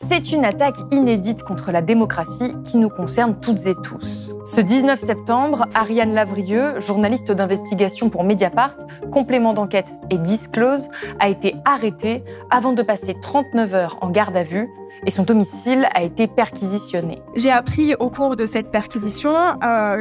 C'est une attaque inédite contre la démocratie qui nous concerne toutes et tous. Ce 19 septembre, Ariane Lavrieux, journaliste d'investigation pour Mediapart, complément d'enquête et Disclose, a été arrêtée avant de passer 39 heures en garde à vue et son domicile a été perquisitionné. J'ai appris au cours de cette perquisition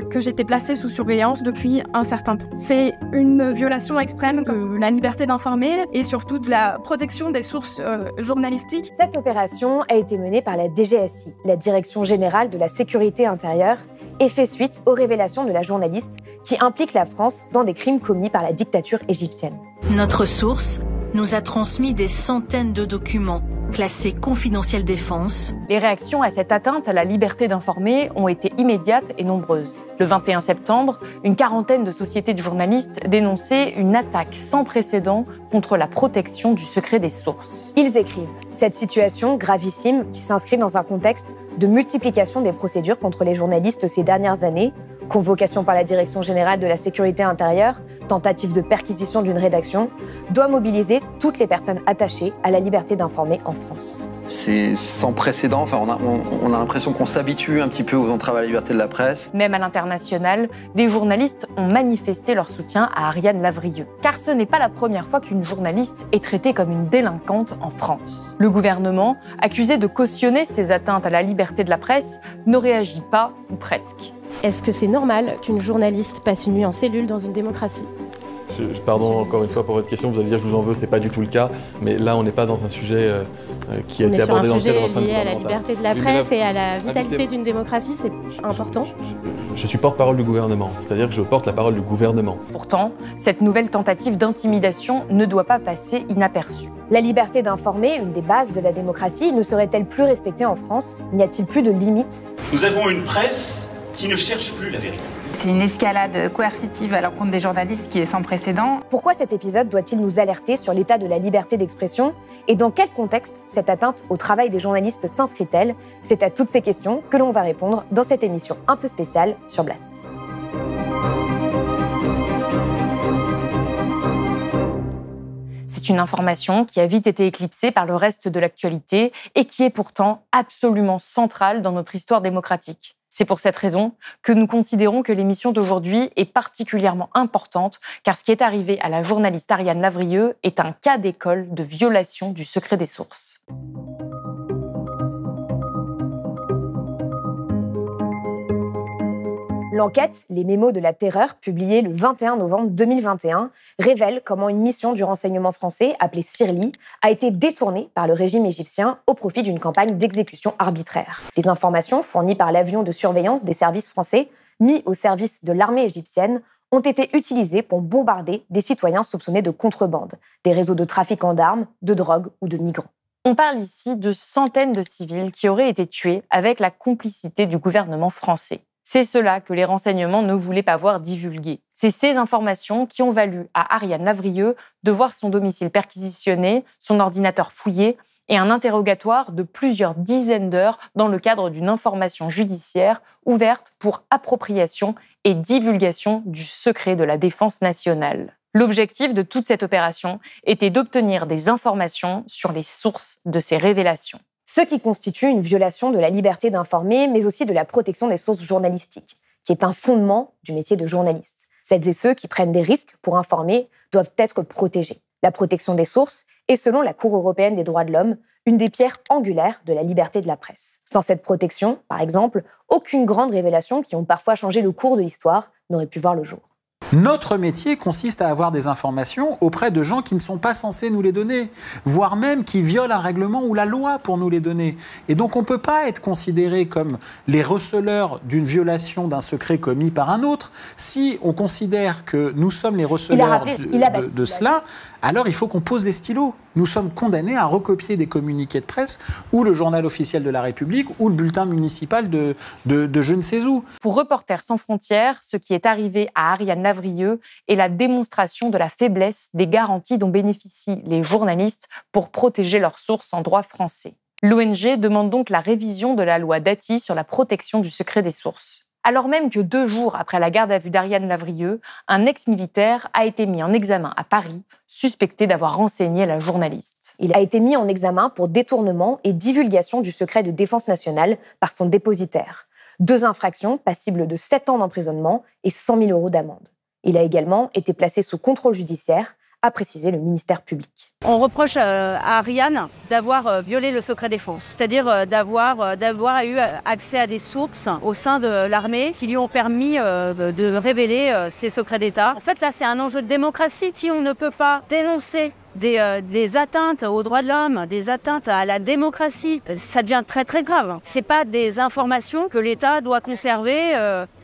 que j'étais placée sous surveillance depuis un certain temps. C'est une violation extrême de la liberté d'informer et surtout de la protection des sources journalistiques. Cette opération a été menée par la DGSI, la Direction Générale de la Sécurité Intérieure, et fait suite aux révélations de la journaliste qui impliquent la France dans des crimes commis par la dictature égyptienne. Notre source nous a transmis des centaines de documents classés confidentiels défense. Les réactions à cette atteinte à la liberté d'informer ont été immédiates et nombreuses. Le 21 septembre, une quarantaine de sociétés de journalistes dénonçaient une attaque sans précédent contre la protection du secret des sources. Ils écrivent « Cette situation gravissime qui s'inscrit dans un contexte de multiplication des procédures contre les journalistes ces dernières années, convocation par la Direction Générale de la Sécurité Intérieure, tentative de perquisition d'une rédaction, doit mobiliser toutes les personnes attachées à la liberté d'informer en France. » C'est sans précédent, enfin, on a l'impression qu'on s'habitue un petit peu aux entraves à la liberté de la presse. Même à l'international, des journalistes ont manifesté leur soutien à Ariane Lavrieux. Car ce n'est pas la première fois qu'une journaliste est traitée comme une délinquante en France. Le gouvernement, accusé de cautionner ces atteintes à la liberté de la presse, ne réagit pas, ou presque. Est-ce que c'est normal qu'une journaliste passe une nuit en cellule dans une démocratie ? Pardon encore une fois pour votre question, vous allez dire que je vous en veux, c'est pas du tout le cas, mais là on n'est pas dans un sujet qui a été abordé dans le cadre de l'enceinte gouvernementale. On est sur un sujet lié à la liberté de la presse et à la vitalité d'une démocratie, c'est important. Je suis porte-parole du gouvernement, c'est-à-dire que je porte la parole du gouvernement. Pourtant, cette nouvelle tentative d'intimidation ne doit pas passer inaperçue. La liberté d'informer, une des bases de la démocratie, ne serait-elle plus respectée en France ? N'y a-t-il plus de limites ? Nous avons une presse qui ne cherche plus la vérité. C'est une escalade coercitive à l'encontre des journalistes qui est sans précédent. Pourquoi cet épisode doit-il nous alerter sur l'état de la liberté d'expression ? Et dans quel contexte cette atteinte au travail des journalistes s'inscrit-elle ? C'est à toutes ces questions que l'on va répondre dans cette émission un peu spéciale sur Blast. C'est une information qui a vite été éclipsée par le reste de l'actualité et qui est pourtant absolument centrale dans notre histoire démocratique. C'est pour cette raison que nous considérons que l'émission d'aujourd'hui est particulièrement importante, car ce qui est arrivé à la journaliste Ariane Lavrieux est un cas d'école de violation du secret des sources. L'enquête, les mémos de la terreur, publiée le 21 novembre 2021, révèle comment une mission du renseignement français, appelée CIRLI, a été détournée par le régime égyptien au profit d'une campagne d'exécution arbitraire. Les informations fournies par l'avion de surveillance des services français, mis au service de l'armée égyptienne, ont été utilisées pour bombarder des citoyens soupçonnés de contrebande, des réseaux de trafiquants d'armes, de drogue ou de migrants. On parle ici de centaines de civils qui auraient été tués avec la complicité du gouvernement français. C'est cela que les renseignements ne voulaient pas voir divulgué. C'est ces informations qui ont valu à Ariane Lavrieux de voir son domicile perquisitionné, son ordinateur fouillé et un interrogatoire de plusieurs dizaines d'heures dans le cadre d'une information judiciaire ouverte pour appropriation et divulgation du secret de la défense nationale. L'objectif de toute cette opération était d'obtenir des informations sur les sources de ces révélations. Ce qui constitue une violation de la liberté d'informer, mais aussi de la protection des sources journalistiques, qui est un fondement du métier de journaliste. Celles et ceux qui prennent des risques pour informer doivent être protégés. La protection des sources est, selon la Cour européenne des droits de l'homme, une des pierres angulaires de la liberté de la presse. Sans cette protection, par exemple, aucune grande révélation qui ont parfois changé le cours de l'histoire n'aurait pu voir le jour. Notre métier consiste à avoir des informations auprès de gens qui ne sont pas censés nous les donner, voire même qui violent un règlement ou la loi pour nous les donner. Et donc on ne peut pas être considéré comme les receleurs d'une violation d'un secret commis par un autre. Si on considère que nous sommes les receleurs de cela, alors il faut qu'on pose les stylos. Nous sommes condamnés à recopier des communiqués de presse ou le journal officiel de la République ou le bulletin municipal de je ne sais où. Pour Reporters sans frontières, ce qui est arrivé à Ariane Lavrieux est la démonstration de la faiblesse des garanties dont bénéficient les journalistes pour protéger leurs sources en droit français. L'ONG demande donc la révision de la loi Dati sur la protection du secret des sources. Alors même que 2 jours après la garde à vue d'Ariane Lavrieux, un ex-militaire a été mis en examen à Paris, suspecté d'avoir renseigné la journaliste. Il a été mis en examen pour détournement et divulgation du secret de défense nationale par son dépositaire. 2 infractions passibles de 7 ans d'emprisonnement et 100 000 € d'amende. Il a également été placé sous contrôle judiciaire, a précisé le ministère public. On reproche à Ariane d'avoir violé le secret défense, c'est-à-dire d'avoir eu accès à des sources au sein de l'armée qui lui ont permis de révéler ses secrets d'État. En fait, là, c'est un enjeu de démocratie. Si on ne peut pas dénoncer des atteintes aux droits de l'homme, des atteintes à la démocratie, ça devient très très grave. C'est pas des informations que l'État doit conserver.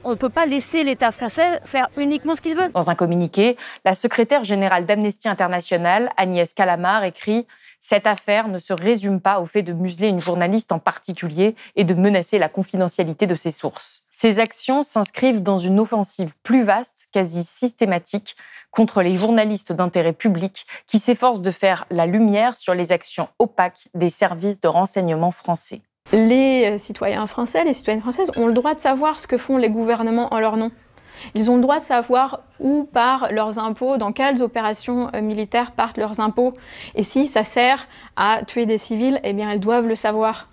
On ne peut pas laisser l'État français faire uniquement ce qu'il veut. Dans un communiqué, la secrétaire générale d'Amnesty International, Agnès Callamard, écrit « Cette affaire ne se résume pas au fait de museler une journaliste en particulier et de menacer la confidentialité de ses sources. Ces actions s'inscrivent dans une offensive plus vaste, quasi systématique, contre les journalistes d'intérêt public qui s'efforcent de faire la lumière sur les actions opaques des services de renseignement français. » Les citoyens français, les citoyennes françaises ont le droit de savoir ce que font les gouvernements en leur nom. Ils ont le droit de savoir où partent leurs impôts, dans quelles opérations militaires partent leurs impôts. Et si ça sert à tuer des civils, eh bien elles doivent le savoir.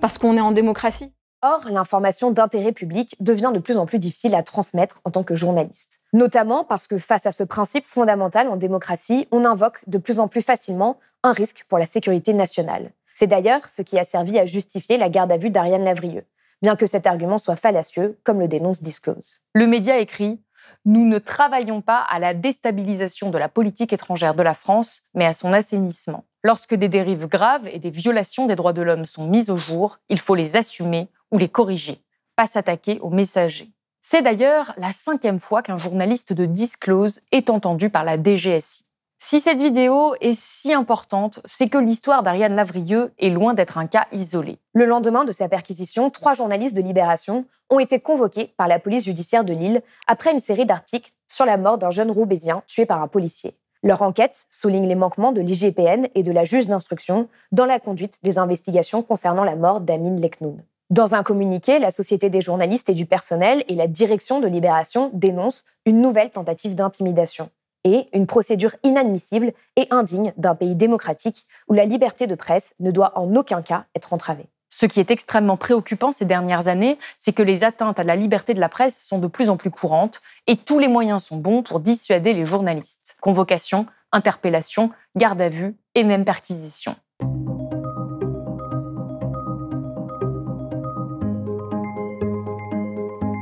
Parce qu'on est en démocratie. Or, l'information d'intérêt public devient de plus en plus difficile à transmettre en tant que journaliste. Notamment parce que face à ce principe fondamental en démocratie, on invoque de plus en plus facilement un risque pour la sécurité nationale. C'est d'ailleurs ce qui a servi à justifier la garde à vue d'Ariane Lavrieux, bien que cet argument soit fallacieux, comme le dénonce Disclose. Le média écrit « Nous ne travaillons pas à la déstabilisation de la politique étrangère de la France, mais à son assainissement. Lorsque des dérives graves et des violations des droits de l'homme sont mises au jour, il faut les assumer ou les corriger, pas s'attaquer aux messagers. » C'est d'ailleurs la 5e fois qu'un journaliste de Disclose est entendu par la DGSI. Si cette vidéo est si importante, c'est que l'histoire d'Ariane Lavrieux est loin d'être un cas isolé. Le lendemain de sa perquisition, 3 journalistes de Libération ont été convoqués par la police judiciaire de Lille après une série d'articles sur la mort d'un jeune Roubaisien tué par un policier. Leur enquête souligne les manquements de l'IGPN et de la juge d'instruction dans la conduite des investigations concernant la mort d'Amine Leknoun. Dans un communiqué, la Société des journalistes et du personnel et la direction de Libération dénoncent une nouvelle tentative d'intimidation et une procédure inadmissible et indigne d'un pays démocratique où la liberté de presse ne doit en aucun cas être entravée. Ce qui est extrêmement préoccupant ces dernières années, c'est que les atteintes à la liberté de la presse sont de plus en plus courantes et tous les moyens sont bons pour dissuader les journalistes. Convocation, interpellation, garde à vue et même perquisition.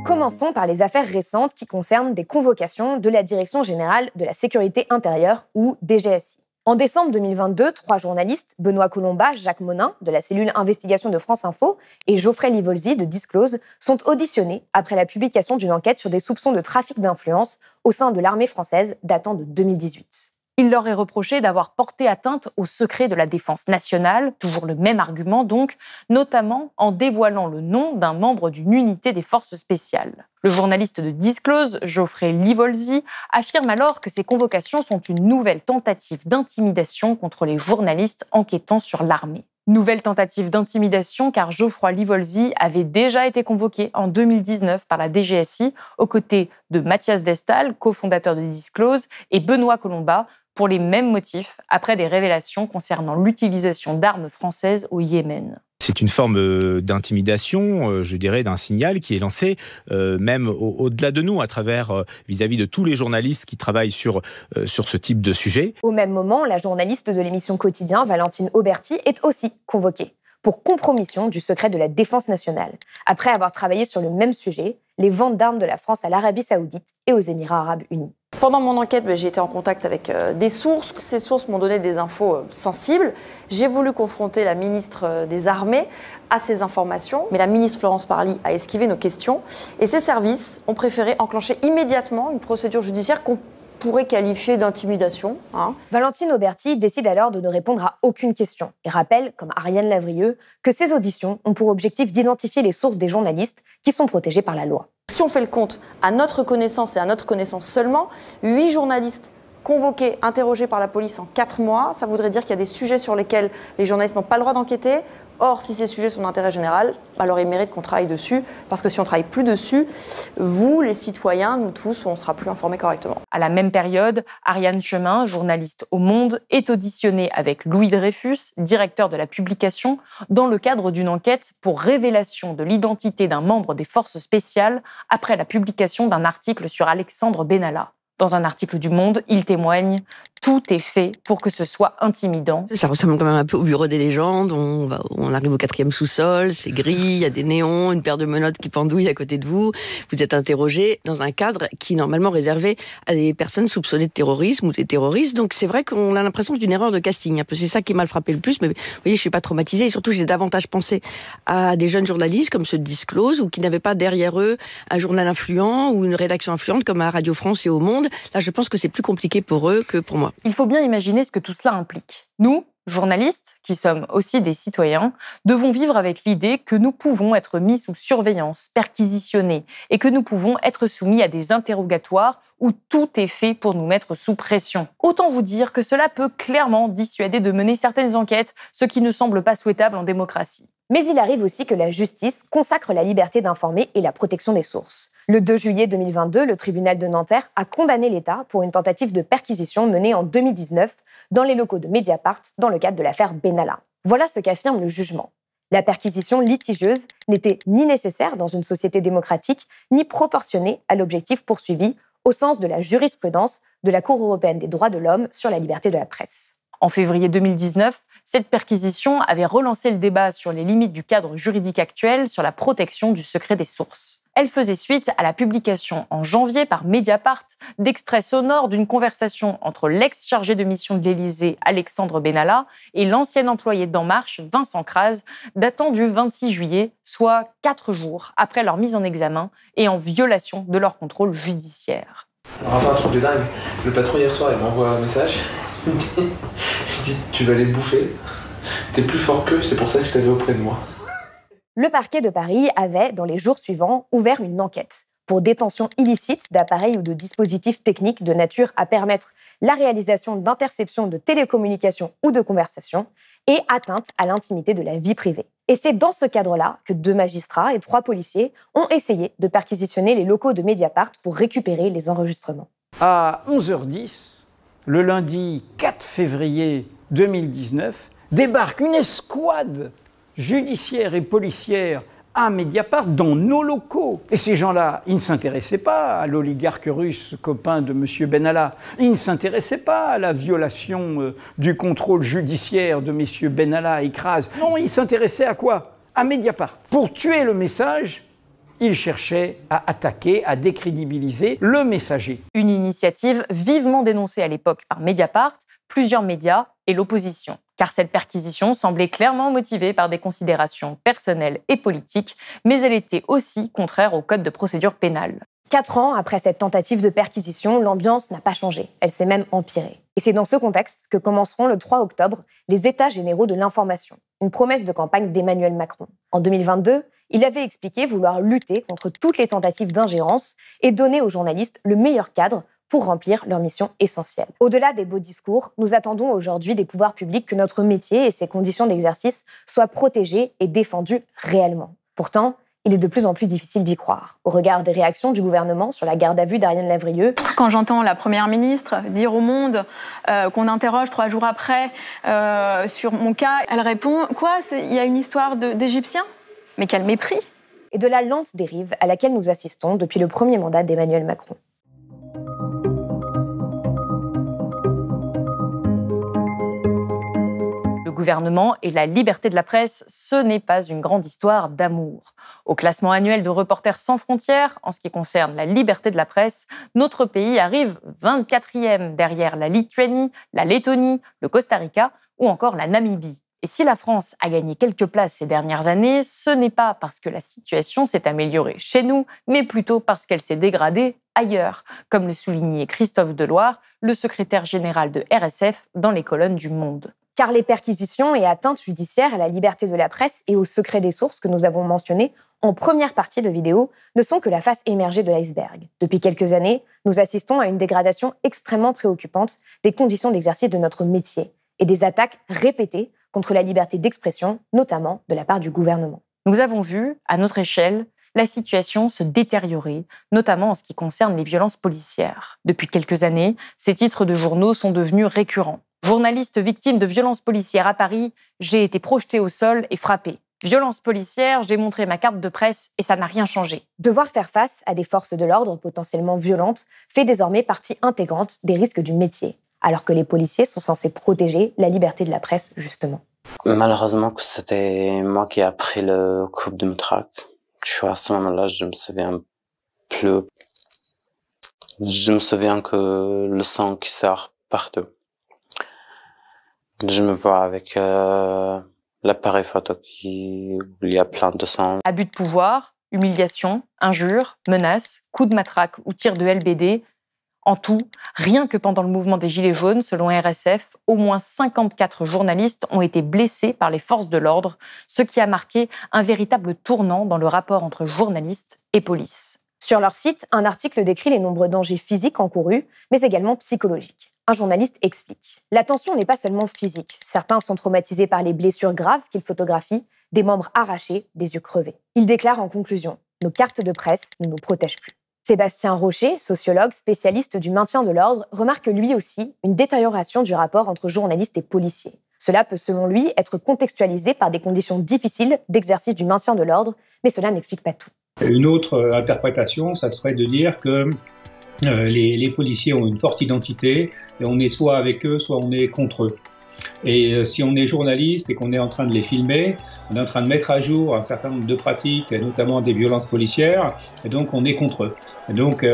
Commençons par les affaires récentes qui concernent des convocations de la Direction générale de la sécurité intérieure, ou DGSI. En décembre 2022, 3 journalistes, Benoît Colomba, Jacques Monin, de la cellule Investigation de France Info, et Geoffrey Livolsi, de Disclose, sont auditionnés après la publication d'une enquête sur des soupçons de trafic d'influence au sein de l'armée française datant de 2018. Il leur est reproché d'avoir porté atteinte au secret de la défense nationale, toujours le même argument donc, notamment en dévoilant le nom d'un membre d'une unité des forces spéciales. Le journaliste de Disclose, Geoffrey Livolsi, affirme alors que ces convocations sont une nouvelle tentative d'intimidation contre les journalistes enquêtant sur l'armée. Nouvelle tentative d'intimidation car Geoffroy Livolsi avait déjà été convoqué en 2019 par la DGSI aux côtés de Mathias Destal, cofondateur de Disclose, et Benoît Colomba, pour les mêmes motifs, après des révélations concernant l'utilisation d'armes françaises au Yémen. C'est une forme d'intimidation, je dirais, d'un signal qui est lancé même au-delà de nous, à travers vis-à-vis de tous les journalistes qui travaillent sur ce type de sujet. Au même moment, la journaliste de l'émission Quotidien, Valentine Auberti, est aussi convoquée pour compromission du secret de la défense nationale, après avoir travaillé sur le même sujet, les ventes d'armes de la France à l'Arabie Saoudite et aux Émirats Arabes Unis. Pendant mon enquête, j'ai été en contact avec des sources. Ces sources m'ont donné des infos sensibles. J'ai voulu confronter la ministre des Armées à ces informations, mais la ministre Florence Parly a esquivé nos questions. Et ses services ont préféré enclencher immédiatement une procédure judiciaire qu'on pourrait qualifier d'intimidation. Valentine Auberti décide alors de ne répondre à aucune question et rappelle, comme Ariane Lavrieux, que ces auditions ont pour objectif d'identifier les sources des journalistes qui sont protégés par la loi. Si on fait le compte, à notre connaissance et à notre connaissance seulement, 8 journalistes convoqués, interrogés par la police en 4 mois. Ça voudrait dire qu'il y a des sujets sur lesquels les journalistes n'ont pas le droit d'enquêter. Or, si ces sujets sont d'intérêt général, alors ils méritent qu'on travaille dessus, parce que si on ne travaille plus dessus, vous, les citoyens, nous tous, on ne sera plus informés correctement. À la même période, Ariane Chemin, journaliste au Monde, est auditionnée avec Louis Dreyfus, directeur de la publication, dans le cadre d'une enquête pour révélation de l'identité d'un membre des forces spéciales après la publication d'un article sur Alexandre Benalla. Dans un article du Monde, il témoigne « Tout est fait pour que ce soit intimidant ». Ça ressemble quand même un peu au bureau des légendes. On arrive au 4e sous-sol, c'est gris, il y a des néons, une paire de menottes qui pendouille à côté de vous. Vous êtes interrogé dans un cadre qui est normalement réservé à des personnes soupçonnées de terrorisme ou des terroristes. Donc c'est vrai qu'on a l'impression d'une erreur de casting. Un peu, c'est ça qui m'a frappé le plus. Mais vous voyez, je suis pas traumatisée. Et surtout, j'ai davantage pensé à des jeunes journalistes comme ceux de Disclose ou qui n'avaient pas derrière eux un journal influent ou une rédaction influente comme à Radio France et au Monde. Là, je pense que c'est plus compliqué pour eux que pour moi. Il faut bien imaginer ce que tout cela implique. Nous, journalistes, qui sommes aussi des citoyens, devons vivre avec l'idée que nous pouvons être mis sous surveillance, perquisitionnés, et que nous pouvons être soumis à des interrogatoires où tout est fait pour nous mettre sous pression. Autant vous dire que cela peut clairement dissuader de mener certaines enquêtes, ce qui ne semble pas souhaitable en démocratie. Mais il arrive aussi que la justice consacre la liberté d'informer et la protection des sources. Le 2 juillet 2022, le tribunal de Nanterre a condamné l'État pour une tentative de perquisition menée en 2019 dans les locaux de Mediapart dans le cadre de l'affaire Benalla. Voilà ce qu'affirme le jugement. La perquisition litigieuse n'était ni nécessaire dans une société démocratique, ni proportionnée à l'objectif poursuivi au sens de la jurisprudence de la Cour européenne des droits de l'homme sur la liberté de la presse. En février 2019, cette perquisition avait relancé le débat sur les limites du cadre juridique actuel sur la protection du secret des sources. Elle faisait suite à la publication en janvier par Mediapart d'extraits sonores d'une conversation entre l'ex-chargé de mission de l'Élysée Alexandre Benalla et l'ancien employé d'En Marche Vincent Crase, datant du 26 juillet, soit 4 jours après leur mise en examen et en violation de leur contrôle judiciaire. Un truc de dingue. Le patron hier soir, il m'envoie un message. Il me dit tu vas les bouffer. T'es plus fort qu'eux, c'est pour ça que je t'avais auprès de moi. Le parquet de Paris avait, dans les jours suivants, ouvert une enquête pour détention illicite d'appareils ou de dispositifs techniques de nature à permettre la réalisation d'interceptions de télécommunications ou de conversations et atteinte à l'intimité de la vie privée. Et c'est dans ce cadre-là que 2 magistrats et 3 policiers ont essayé de perquisitionner les locaux de Mediapart pour récupérer les enregistrements. À 11h10, le lundi 4 février 2019, débarque une escouade judiciaire et policière à Mediapart dans nos locaux. Et ces gens-là, ils ne s'intéressaient pas à l'oligarque russe copain de M. Benalla. Ils ne s'intéressaient pas à la violation du contrôle judiciaire de M. Benalla et Crase. Non, ils s'intéressaient à quoi? À Mediapart. Pour tuer le message, ils cherchaient à attaquer, à décrédibiliser le messager. Une initiative vivement dénoncée à l'époque par Mediapart, plusieurs médias et l'opposition. Car cette perquisition semblait clairement motivée par des considérations personnelles et politiques, mais elle était aussi contraire au code de procédure pénale. 4 ans après cette tentative de perquisition, l'ambiance n'a pas changé, elle s'est même empirée. Et c'est dans ce contexte que commenceront le 3 octobre les États généraux de l'information, une promesse de campagne d'Emmanuel Macron. En 2022, il avait expliqué vouloir lutter contre toutes les tentatives d'ingérence et donner aux journalistes le meilleur cadre pour remplir leur mission essentielle. Au-delà des beaux discours, nous attendons aujourd'hui des pouvoirs publics que notre métier et ses conditions d'exercice soient protégés et défendus réellement. Pourtant, il est de plus en plus difficile d'y croire. Au regard des réactions du gouvernement sur la garde à vue d'Ariane Lavrieux. Quand j'entends la Première ministre dire au Monde qu'on interroge 3 jours après sur mon cas, elle répond « Quoi, il y a une histoire d'Égyptiens ?» Mais quel mépris! Et de la lente dérive à laquelle nous assistons depuis le premier mandat d'Emmanuel Macron. Le gouvernement et la liberté de la presse, ce n'est pas une grande histoire d'amour. Au classement annuel de Reporters sans frontières, en ce qui concerne la liberté de la presse, notre pays arrive 24e derrière la Lituanie, la Lettonie, le Costa Rica ou encore la Namibie. Et si la France a gagné quelques places ces dernières années, ce n'est pas parce que la situation s'est améliorée chez nous, mais plutôt parce qu'elle s'est dégradée ailleurs, comme le soulignait Christophe Deloire, le secrétaire général de RSF, dans les colonnes du Monde. Car les perquisitions et atteintes judiciaires à la liberté de la presse et au secret des sources que nous avons mentionnés en première partie de vidéo ne sont que la face émergée de l'iceberg. Depuis quelques années, nous assistons à une dégradation extrêmement préoccupante des conditions d'exercice de notre métier et des attaques répétées contre la liberté d'expression, notamment de la part du gouvernement. Nous avons vu, à notre échelle, la situation se détériorer, notamment en ce qui concerne les violences policières. Depuis quelques années, ces titres de journaux sont devenus récurrents. Journaliste victime de violences policières à Paris, j'ai été projeté au sol et frappé. Violence policière, j'ai montré ma carte de presse et ça n'a rien changé. Devoir faire face à des forces de l'ordre potentiellement violentes fait désormais partie intégrante des risques du métier, alors que les policiers sont censés protéger la liberté de la presse, justement. Malheureusement, c'était moi qui ai pris le coup de matraque. À ce moment-là, je me souviens plus. Je me souviens que le sang qui sort partout. Je me vois avec l'appareil photo où il y a plein de sang. Abus de pouvoir, humiliation, injures, menaces, coups de matraque ou tirs de LBD. En tout, rien que pendant le mouvement des Gilets jaunes, selon RSF, au moins 54 journalistes ont été blessés par les forces de l'ordre, ce qui a marqué un véritable tournant dans le rapport entre journalistes et police. Sur leur site, un article décrit les nombreux dangers physiques encourus, mais également psychologiques. Un journaliste explique. La tension n'est pas seulement physique. Certains sont traumatisés par les blessures graves qu'ils photographient, des membres arrachés, des yeux crevés. Il déclare en conclusion « Nos cartes de presse ne nous protègent plus ». Sébastien Rocher, sociologue spécialiste du maintien de l'ordre, remarque lui aussi une détérioration du rapport entre journalistes et policiers. Cela peut, selon lui, être contextualisé par des conditions difficiles d'exercice du maintien de l'ordre, mais cela n'explique pas tout. Une autre interprétation, ça serait de dire que les policiers ont une forte identité et on est soit avec eux, soit on est contre eux. Et si on est journaliste et qu'on est en train de les filmer, on est en train de mettre à jour un certain nombre de pratiques, notamment des violences policières, et donc on est contre eux. Et donc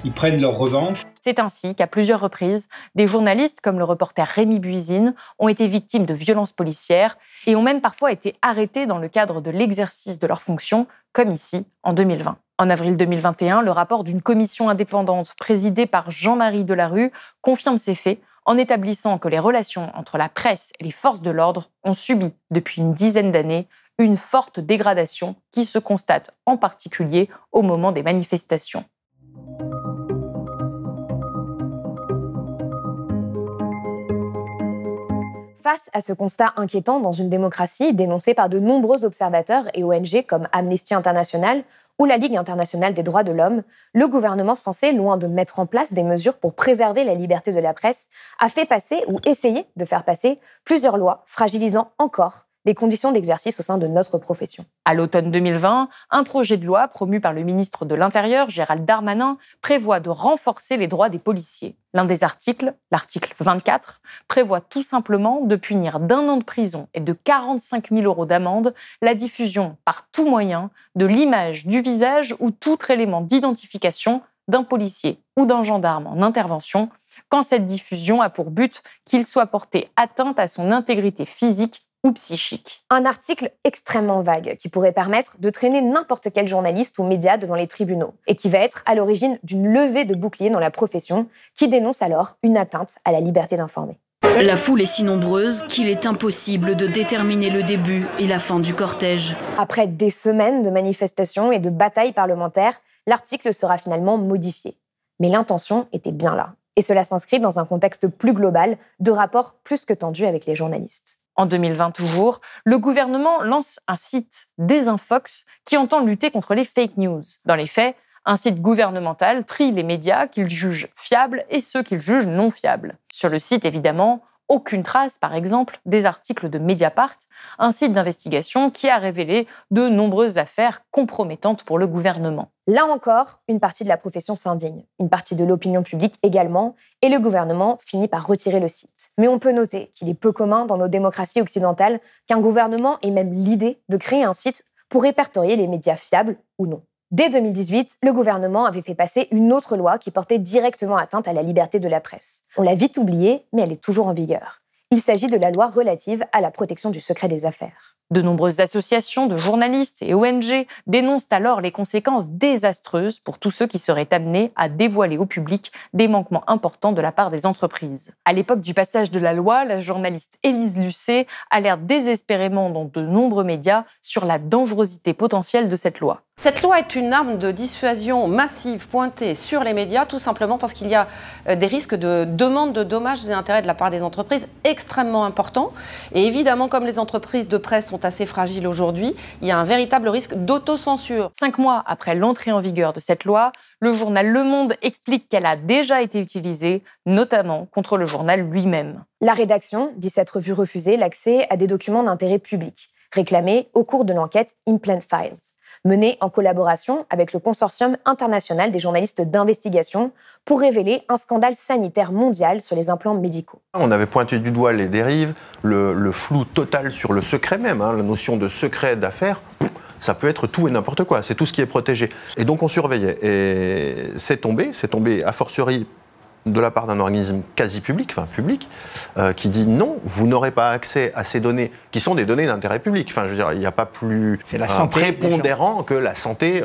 ils prennent leur revanche. C'est ainsi qu'à plusieurs reprises, des journalistes comme le reporter Rémi Buisine ont été victimes de violences policières et ont même parfois été arrêtés dans le cadre de l'exercice de leurs fonctions, comme ici en 2020. En avril 2021, le rapport d'une commission indépendante présidée par Jean-Marie Delarue confirme ces faits en établissant que les relations entre la presse et les forces de l'ordre ont subi, depuis une dizaine d'années, une forte dégradation qui se constate en particulier au moment des manifestations. Face à ce constat inquiétant dans une démocratie dénoncé par de nombreux observateurs et ONG comme Amnesty International ou la Ligue internationale des droits de l'homme, le gouvernement français, loin de mettre en place des mesures pour préserver la liberté de la presse, a fait passer ou essayé de faire passer plusieurs lois fragilisant encore les conditions d'exercice au sein de notre profession. À l'automne 2020, un projet de loi promu par le ministre de l'Intérieur, Gérald Darmanin, prévoit de renforcer les droits des policiers. L'un des articles, l'article 24, prévoit tout simplement de punir d'1 an de prison et de 45 000 € d'amende la diffusion par tout moyen de l'image, du visage ou tout élément d'identification d'un policier ou d'un gendarme en intervention quand cette diffusion a pour but qu'il soit porté atteinte à son intégrité physique ou psychique. Un article extrêmement vague qui pourrait permettre de traîner n'importe quel journaliste ou média devant les tribunaux et qui va être à l'origine d'une levée de boucliers dans la profession qui dénonce alors une atteinte à la liberté d'informer. La foule est si nombreuse qu'il est impossible de déterminer le début et la fin du cortège. Après des semaines de manifestations et de batailles parlementaires, l'article sera finalement modifié. Mais l'intention était bien là. Et cela s'inscrit dans un contexte plus global de rapports plus que tendus avec les journalistes. En 2020 toujours, le gouvernement lance un site Desinfox qui entend lutter contre les fake news. Dans les faits, un site gouvernemental trie les médias qu'il juge fiables et ceux qu'il juge non fiables. Sur le site, évidemment, aucune trace, par exemple, des articles de Mediapart, un site d'investigation qui a révélé de nombreuses affaires compromettantes pour le gouvernement. Là encore, une partie de la profession s'indigne, une partie de l'opinion publique également, et le gouvernement finit par retirer le site. Mais on peut noter qu'il est peu commun dans nos démocraties occidentales qu'un gouvernement ait même l'idée de créer un site pour répertorier les médias fiables ou non. Dès 2018, le gouvernement avait fait passer une autre loi qui portait directement atteinte à la liberté de la presse. On l'a vite oubliée, mais elle est toujours en vigueur. Il s'agit de la loi relative à la protection du secret des affaires. De nombreuses associations de journalistes et ONG dénoncent alors les conséquences désastreuses pour tous ceux qui seraient amenés à dévoiler au public des manquements importants de la part des entreprises. À l'époque du passage de la loi, la journaliste Élise Lucet alerte désespérément dans de nombreux médias sur la dangerosité potentielle de cette loi. Cette loi est une arme de dissuasion massive pointée sur les médias, tout simplement parce qu'il y a des risques de demande de dommages et intérêts de la part des entreprises extrêmement importants. Et évidemment, comme les entreprises de presse sont assez fragiles aujourd'hui, il y a un véritable risque d'autocensure. 5 mois après l'entrée en vigueur de cette loi, le journal Le Monde explique qu'elle a déjà été utilisée, notamment contre le journal lui-même. La rédaction dit s'être vue refuser l'accès à des documents d'intérêt public, réclamés au cours de l'enquête Implant Files, menée en collaboration avec le Consortium international des journalistes d'investigation pour révéler un scandale sanitaire mondial sur les implants médicaux. On avait pointé du doigt les dérives, le flou total sur le secret même, la notion de secret d'affaires. Ça peut être tout et n'importe quoi, c'est tout ce qui est protégé. Et donc on surveillait. Et c'est tombé a fortiori de la part d'un organisme quasi public, qui dit non, vous n'aurez pas accès à ces données, qui sont des données d'intérêt public. Enfin, je veux dire, il n'y a pas plus prépondérant que la santé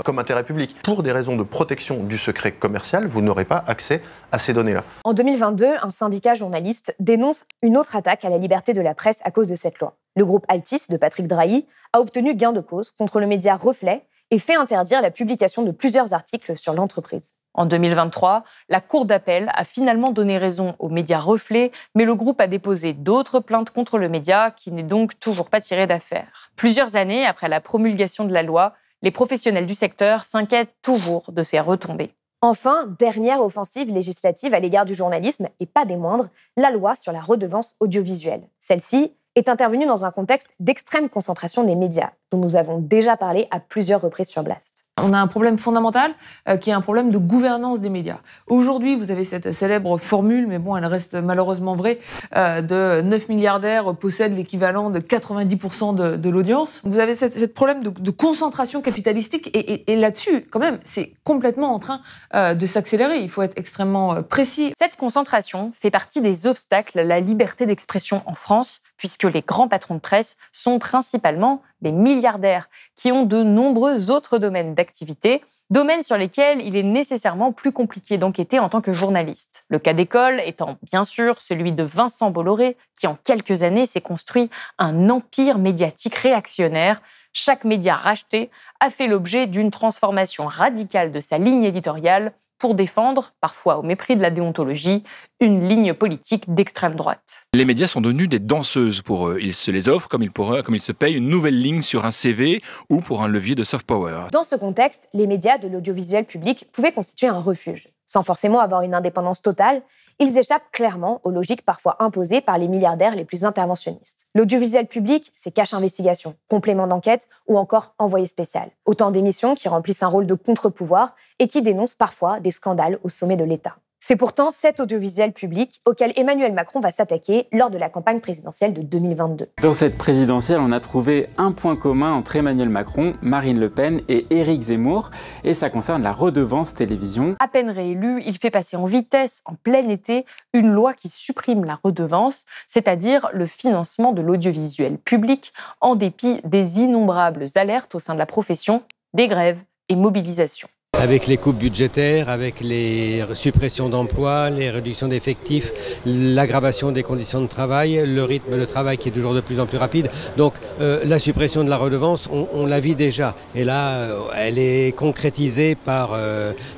comme intérêt public. Pour des raisons de protection du secret commercial, vous n'aurez pas accès à ces données-là. En 2022, un syndicat journaliste dénonce une autre attaque à la liberté de la presse à cause de cette loi. Le groupe Altis de Patrick Drahi a obtenu gain de cause contre le média Reflet et fait interdire la publication de plusieurs articles sur l'entreprise. En 2023, la Cour d'appel a finalement donné raison aux médias Reflet, mais le groupe a déposé d'autres plaintes contre le média qui n'est donc toujours pas tiré d'affaire. Plusieurs années après la promulgation de la loi, les professionnels du secteur s'inquiètent toujours de ses retombées. Enfin, dernière offensive législative à l'égard du journalisme, et pas des moindres, la loi sur la redevance audiovisuelle. Celle-ci est intervenue dans un contexte d'extrême concentration des médias, dont nous avons déjà parlé à plusieurs reprises sur Blast. On a un problème fondamental qui est un problème de gouvernance des médias. Aujourd'hui, vous avez cette célèbre formule, mais bon, elle reste malheureusement vraie, de 9 milliardaires possèdent l'équivalent de 90% de l'audience. Vous avez ce problème de concentration capitalistique et là-dessus, quand même, c'est complètement en train de s'accélérer. Il faut être extrêmement précis. Cette concentration fait partie des obstacles à la liberté d'expression en France, puisque les grands patrons de presse sont principalement des milliardaires qui ont de nombreux autres domaines d'activité, domaines sur lesquels il est nécessairement plus compliqué d'enquêter en tant que journaliste. Le cas d'école étant bien sûr celui de Vincent Bolloré, qui en quelques années s'est construit un empire médiatique réactionnaire. Chaque média racheté a fait l'objet d'une transformation radicale de sa ligne éditoriale pour défendre, parfois au mépris de la déontologie, une ligne politique d'extrême droite. Les médias sont devenus des danseuses pour eux. Ils se les offrent comme ils se payent une nouvelle ligne sur un CV ou pour un levier de soft power. Dans ce contexte, les médias de l'audiovisuel public pouvaient constituer un refuge. Sans forcément avoir une indépendance totale, ils échappent clairement aux logiques parfois imposées par les milliardaires les plus interventionnistes. L'audiovisuel public, c'est Cache Investigation, complément d'enquête ou encore envoyé spécial. Autant d'émissions qui remplissent un rôle de contre-pouvoir et qui dénoncent parfois des scandales au sommet de l'État. C'est pourtant cet audiovisuel public auquel Emmanuel Macron va s'attaquer lors de la campagne présidentielle de 2022. Dans cette présidentielle, on a trouvé un point commun entre Emmanuel Macron, Marine Le Pen et Éric Zemmour, et ça concerne la redevance télévision. À peine réélu, il fait passer en vitesse, en plein été, une loi qui supprime la redevance, c'est-à-dire le financement de l'audiovisuel public, en dépit des innombrables alertes au sein de la profession, des grèves et mobilisations. Avec les coupes budgétaires, avec les suppressions d'emplois, les réductions d'effectifs, l'aggravation des conditions de travail, le rythme de travail qui est toujours de plus en plus rapide. Donc la suppression de la redevance, on la vit déjà. Et là, elle est concrétisée par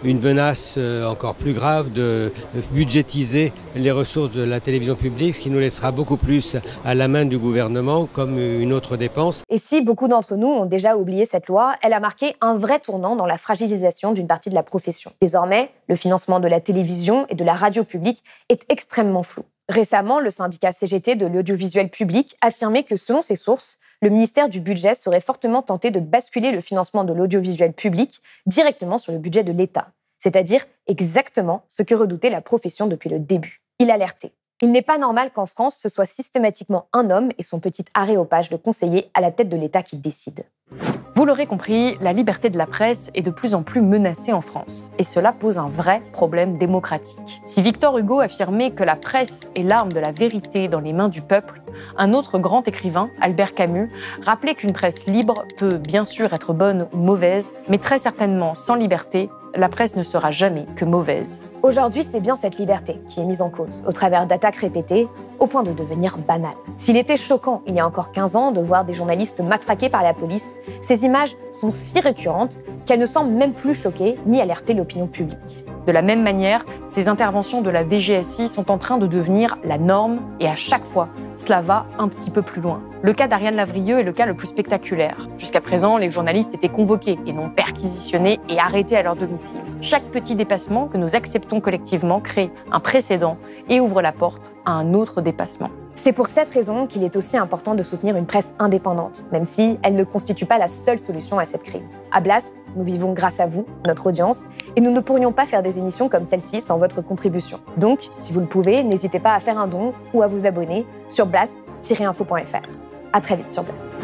une menace encore plus grave de budgétiser les ressources de la télévision publique, ce qui nous laissera beaucoup plus à la main du gouvernement comme une autre dépense. Et si beaucoup d'entre nous ont déjà oublié cette loi, elle a marqué un vrai tournant dans la fragilisation d'une partie de la profession. Désormais, le financement de la télévision et de la radio publique est extrêmement flou. Récemment, le syndicat CGT de l'audiovisuel public affirmait que, selon ses sources, le ministère du Budget serait fortement tenté de basculer le financement de l'audiovisuel public directement sur le budget de l'État, c'est-à-dire exactement ce que redoutait la profession depuis le début. Il alertait. Il n'est pas normal qu'en France, ce soit systématiquement un homme et son petit aréopage de conseiller à la tête de l'État qui décide. Vous l'aurez compris, la liberté de la presse est de plus en plus menacée en France, et cela pose un vrai problème démocratique. Si Victor Hugo affirmait que la presse est l'arme de la vérité dans les mains du peuple, un autre grand écrivain, Albert Camus, rappelait qu'une presse libre peut bien sûr être bonne ou mauvaise, mais très certainement sans liberté, la presse ne sera jamais que mauvaise. Aujourd'hui, c'est bien cette liberté qui est mise en cause, au travers d'attaques répétées, au point de devenir banale. S'il était choquant, il y a encore 15 ans, de voir des journalistes matraqués par la police, ces images sont si récurrentes qu'elles ne semblent même plus choquer ni alerter l'opinion publique. De la même manière, ces interventions de la DGSI sont en train de devenir la norme, et à chaque fois, cela va un petit peu plus loin. Le cas d'Ariane Lavrieux est le cas le plus spectaculaire. Jusqu'à présent, les journalistes étaient convoqués et non perquisitionnés et arrêtés à leur domicile. Chaque petit dépassement que nous acceptons collectivement crée un précédent et ouvre la porte à un autre dépassement. C'est pour cette raison qu'il est aussi important de soutenir une presse indépendante, même si elle ne constitue pas la seule solution à cette crise. À Blast, nous vivons grâce à vous, notre audience, et nous ne pourrions pas faire des émissions comme celle-ci sans votre contribution. Donc, si vous le pouvez, n'hésitez pas à faire un don ou à vous abonner sur blast-info.fr. À très vite sur Blast.